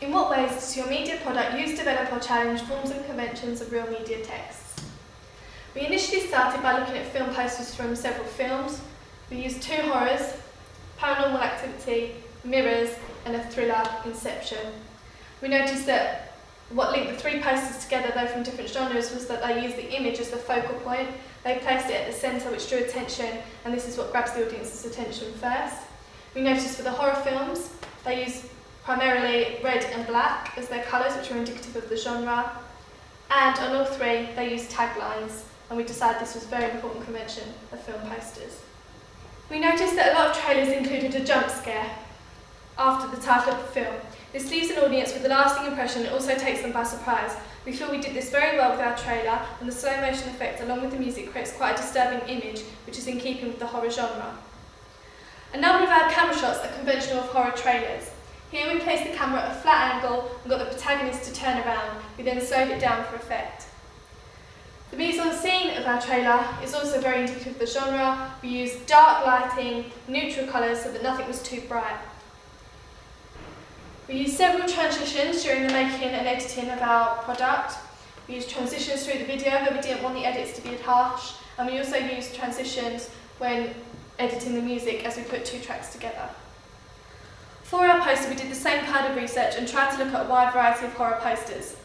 In what ways does your media product use, develop or challenge forms and conventions of real media texts? We initially started by looking at film posters from several films. We used 2 horrors, Paranormal Activity, Mirrors and a thriller, Inception. We noticed that what linked the 3 posters together, though from different genres, was that they used the image as the focal point. They placed it at the centre, which drew attention, and this is what grabs the audience's attention first. We noticed for the horror films, they use primarily red and black as their colours, which are indicative of the genre. And on all 3, they use taglines, and we decided this was a very important convention of film posters. We noticed that a lot of trailers included a jump scare after the title of the film. This leaves an audience with a lasting impression and also takes them by surprise. We feel we did this very well with our trailer, and the slow motion effect along with the music creates quite a disturbing image, which is in keeping with the horror genre. A number of our camera shots are conventional of horror trailers. Here we placed the camera at a flat angle and got the protagonist to turn around. We then slowed it down for effect. The mise-en-scene of our trailer is also very indicative of the genre. We used dark lighting, neutral colours so that nothing was too bright. We used several transitions during the making and editing of our product. We used transitions through the video, but we didn't want the edits to be harsh, and we also used transitions when editing the music as we put 2 tracks together. For our poster, we did the same kind of research and tried to look at a wide variety of horror posters.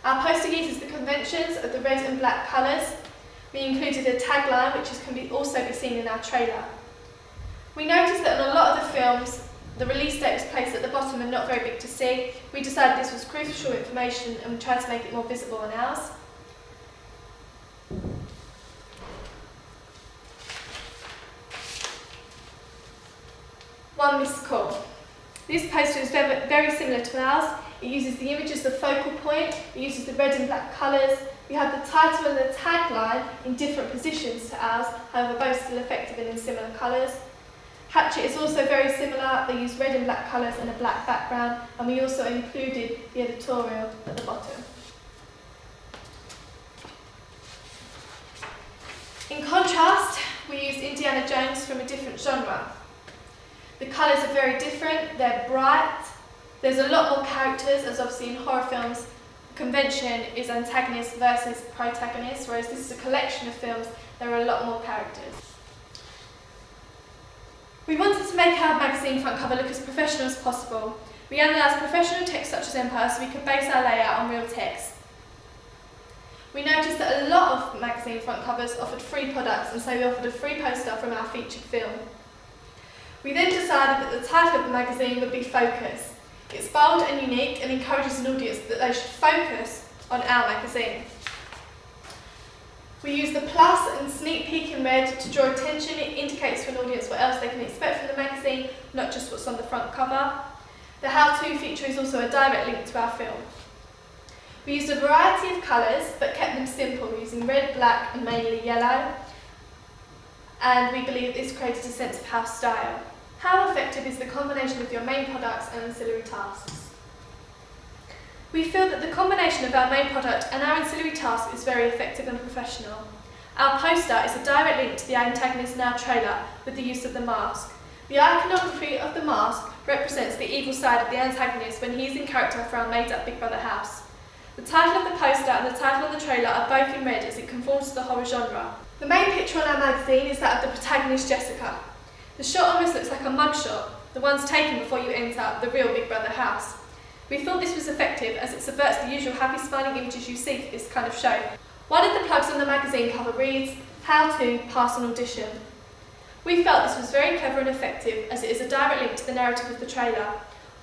Our poster uses the conventions of the red and black colours. We included a tagline, which can also be seen in our trailer. We noticed that in a lot of the films, the release date was placed at the bottom and not very big to see. We decided this was crucial information and we tried to make it more visible on ours. One missed call. This poster is very similar to ours. It uses the image as the focal point, it uses the red and black colours. We have the title and the tagline in different positions to ours, however both still effective and in similar colours. Hatchet is also very similar. They use red and black colours and a black background, and we also included the editorial at the bottom. In contrast, we used Indiana Jones from a different genre. The colours are very different, they're bright, there's a lot more characters, as obviously in horror films, convention is antagonist versus protagonist, whereas this is a collection of films, there are a lot more characters. We wanted to make our magazine front cover look as professional as possible. We analysed professional text such as Empire so we could base our layout on real text. We noticed that a lot of magazine front covers offered free products, and so we offered a free poster from our featured film. We then decided that the title of the magazine would be Focus. It's bold and unique and encourages an audience that they should focus on our magazine. We use the plus and sneak peek in red to draw attention. It indicates to an audience what else they can expect from the magazine, not just what's on the front cover. The how-to feature is also a direct link to our film. We used a variety of colours but kept them simple, using red, black and mainly yellow. And we believe this created a sense of house style. How effective is the combination of your main products and ancillary tasks? We feel that the combination of our main product and our ancillary task is very effective and professional. Our poster is a direct link to the antagonist in our trailer with the use of the mask. The iconography of the mask represents the evil side of the antagonist when he is in character for our made-up Big Brother house. The title of the poster and the title of the trailer are both in red as it conforms to the horror genre. The main picture on our magazine is that of the protagonist Jessica. The shot almost looks like a mugshot, the ones taken before you enter the real Big Brother house. We thought this was effective as it subverts the usual happy smiling images you see for this kind of show. One of the plugs on the magazine cover reads, "How to pass an audition." We felt this was very clever and effective as it is a direct link to the narrative of the trailer.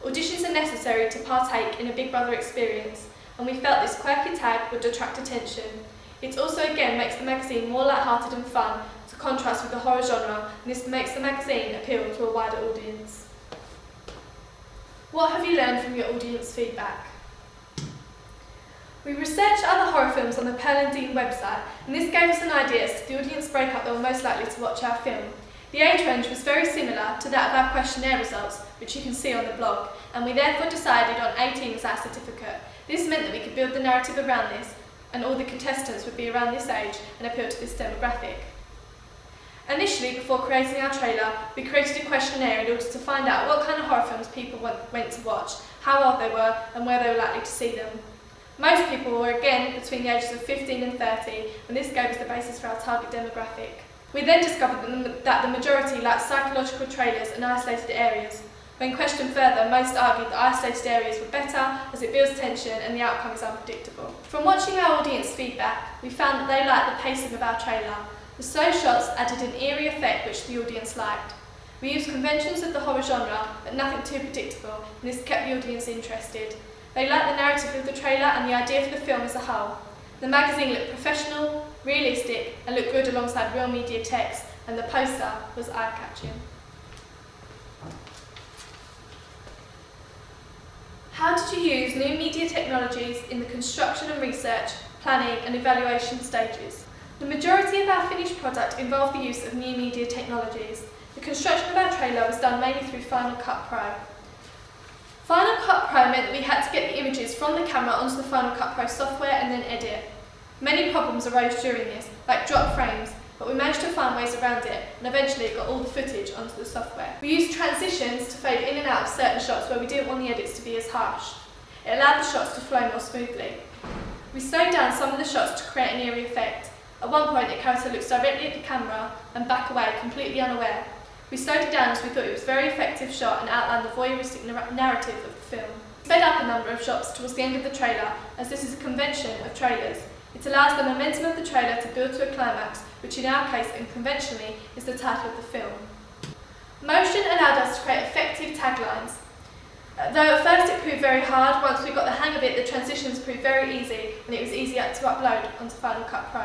Auditions are necessary to partake in a Big Brother experience, and we felt this quirky tag would attract attention. It also again makes the magazine more light-hearted and fun to contrast with the horror genre, and this makes the magazine appeal to a wider audience. What have you learned from your audience feedback? We researched other horror films on the Pearl and Dean website, and this gave us an idea as to the audience breakup that were most likely to watch our film. The age range was very similar to that of our questionnaire results, which you can see on the blog, and we therefore decided on 18 as our certificate. This meant that we could build the narrative around this, and all the contestants would be around this age and appeal to this demographic. Initially, before creating our trailer, we created a questionnaire in order to find out what kind of horror films people went to watch, how old they were, and where they were likely to see them. Most people were again between the ages of 15 and 30, and this gave us the basis for our target demographic. We then discovered that the majority liked psychological trailers and isolated areas. When questioned further, most argued that isolated areas were better as it builds tension and the outcome is unpredictable. From watching our audience feedback, we found that they liked the pacing of our trailer. The slow shots added an eerie effect which the audience liked. We used conventions of the horror genre, but nothing too predictable, and this kept the audience interested. They liked the narrative of the trailer and the idea for the film as a whole. The magazine looked professional, realistic, and looked good alongside real media text, and the poster was eye-catching. How did you use new media technologies in the construction and research, planning and evaluation stages? The majority of our finished product involved the use of new media technologies. The construction of our trailer was done mainly through Final Cut Pro. Final Cut Pro meant that we had to get the images from the camera onto the Final Cut Pro software and then edit. Many problems arose during this, like drop frames, but we managed to find ways around it and eventually got all the footage onto the software. We used transitions to fade in and out of certain shots where we didn't want the edits to be as harsh. It allowed the shots to flow more smoothly. We slowed down some of the shots to create an eerie effect. At one point, the character looks directly at the camera and back away, completely unaware. We slowed it down as we thought it was a very effective shot and outlined the voyeuristic narrative of the film. We sped up a number of shots towards the end of the trailer, as this is a convention of trailers. It allows the momentum of the trailer to build to a climax, which in our case and conventionally is the title of the film. Motion allowed us to create effective taglines. Though at first it proved very hard, once we got the hang of it, the transitions proved very easy and it was easier to upload onto Final Cut Pro.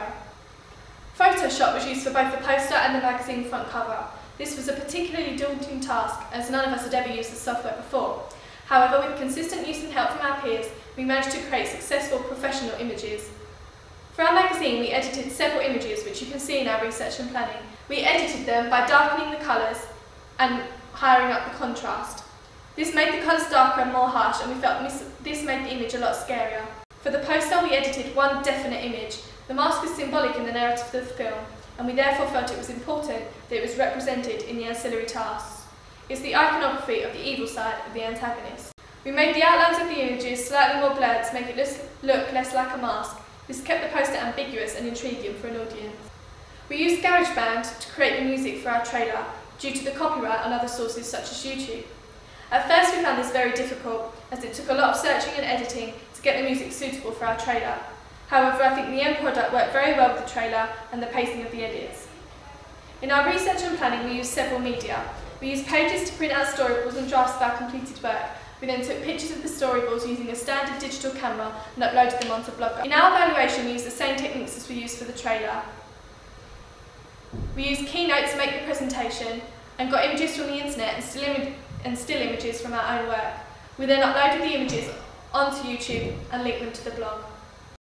Photoshop was used for both the poster and the magazine front cover. This was a particularly daunting task, as none of us had ever used the software before. However, with consistent use and help from our peers, we managed to create successful professional images. For our magazine, we edited several images, which you can see in our research and planning. We edited them by darkening the colours and hiring up the contrast. This made the colours darker and more harsh, and we felt this made the image a lot scarier. For the poster, we edited one definite image. The mask is symbolic in the narrative of the film, and we therefore felt it was important that it was represented in the ancillary tasks. It's the iconography of the evil side of the antagonist. We made the outlines of the images slightly more blurred to make it look less like a mask. This kept the poster ambiguous and intriguing for an audience. We used GarageBand to create the music for our trailer, due to the copyright on other sources such as YouTube. At first we found this very difficult, as it took a lot of searching and editing to get the music suitable for our trailer. However, I think the end product worked very well with the trailer and the pacing of the edits. In our research and planning, we used several media. We used Pages to print out storyboards and drafts of our completed work. We then took pictures of the storyboards using a standard digital camera and uploaded them onto Blogger. In our evaluation, we used the same techniques as we used for the trailer. We used Keynote to make the presentation and got images from the internet and still images from our own work. We then uploaded the images onto YouTube and linked them to the blog.